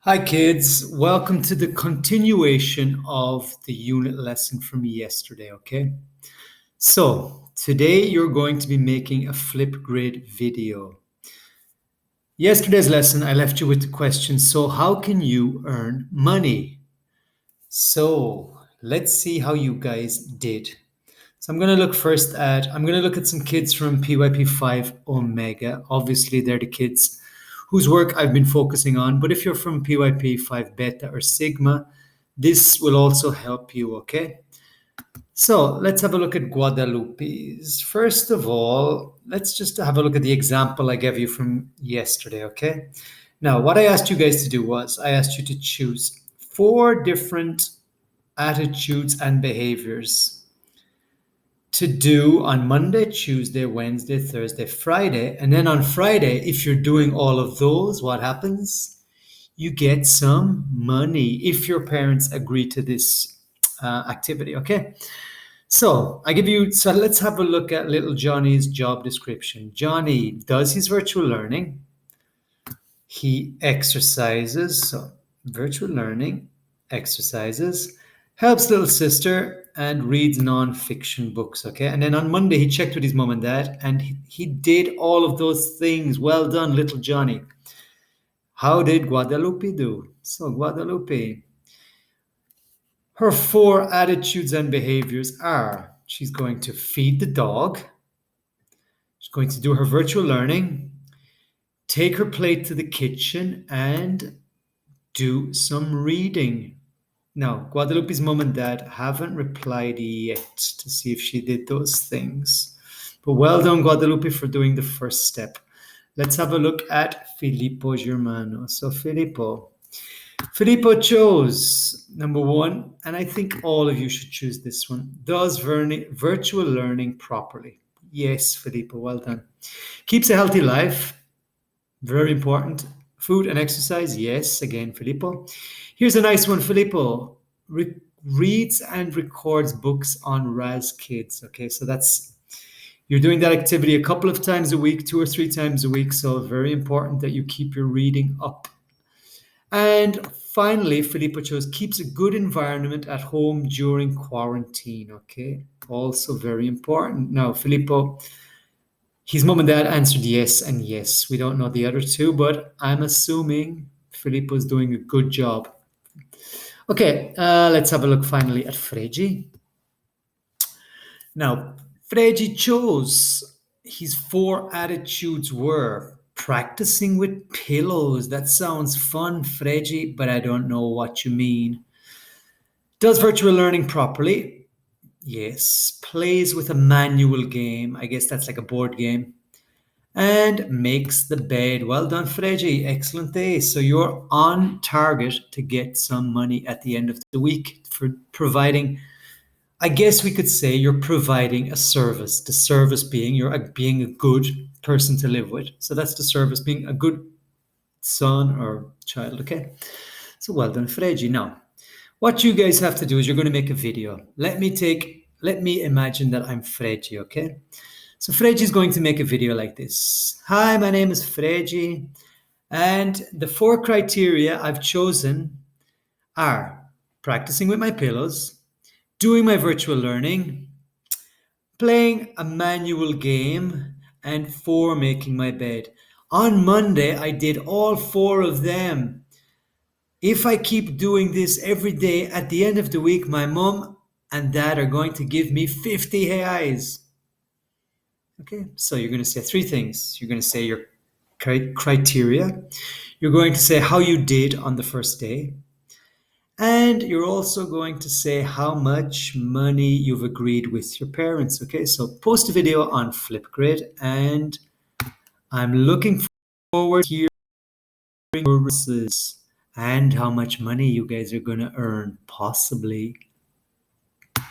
Hi, kids. Welcome to the continuation of the unit lesson from yesterday, okay? So, today you're going to be making a Flipgrid video. Yesterday's lesson, I left you with the question, so how can you earn money? So, let's see how you guys did. So I'm going to look at some kids from PYP5 Omega. Obviously, they're the kids whose work I've been focusing on. But if you're from PYP5 Beta or Sigma, this will also help you, okay? So let's have a look at Guadalupe's. First of all, let's just have a look at the example I gave you from yesterday, okay? Now, what I asked you guys to do was I asked you to choose 4 different attitudes and behaviors to do on Monday, Tuesday, Wednesday, Thursday, Friday. And then on Friday, if you're doing all of those, what happens? You get some money if your parents agree to this activity, okay? So let's have a look at little Johnny's job description. Johnny does his virtual learning. He exercises, so virtual learning, exercises, helps little sister, and reads non-fiction books. Okay, and then on Monday he checked with his mom and dad, and he did all of those things. Well done, little Johnny. How did Guadalupe do? So Guadalupe, her 4 attitudes and behaviors are: she's going to feed the dog, she's going to do her virtual learning, take her plate to the kitchen, and do some reading. Now, Guadalupe's mom and dad haven't replied yet to see if she did those things. But well done, Guadalupe, for doing the first step. Let's have a look at Filippo Germano. So Filippo chose number 1, and I think all of you should choose this one. Does virtual learning properly. Yes, Filippo, well done. Keeps a healthy life. Very important. Food and exercise, yes, again, Filippo. Here's a nice one, Filippo. Reads and records books on Raz Kids. Okay, so you're doing that activity a couple of times a week, 2 or 3 times a week. So very important that you keep your reading up. And finally, Filippo chose keeps a good environment at home during quarantine. Okay, also very important. Now, Filippo, his mom and dad answered yes and yes. We don't know the other 2, but I'm assuming Filippo's doing a good job. Okay, let's have a look finally at Fregi. Now, Fregi chose his 4 attitudes were practicing with pillows. That sounds fun, Fregi, but I don't know what you mean. Does virtual learning properly? Yes. Plays with a manual game. I guess that's like a board game. And makes the bed. Well done, Fregi. Excellent day. So you're on target to get some money at the end of the week for providing, I guess we could say you're providing a service. The service being you're being a good person to live with. So that's the service, being a good son or child, okay? So well done, Fregi. Now, what you guys have to do is you're going to make a video. Let me imagine that I'm Fregi, okay? So Fregi is going to make a video like this. Hi, my name is Fregi, and the 4 criteria I've chosen are practicing with my pillows, doing my virtual learning, playing a manual game, and 4, making my bed. On Monday, I did all 4 of them. If I keep doing this every day, at the end of the week, my mom and dad are going to give me 50 reais. Okay, so you're going to say 3 things. You're going to say your criteria. You're going to say how you did on the first day. And you're also going to say how much money you've agreed with your parents. Okay, so post a video on Flipgrid, and I'm looking forward to hearing your responses and how much money you guys are going to earn, possibly.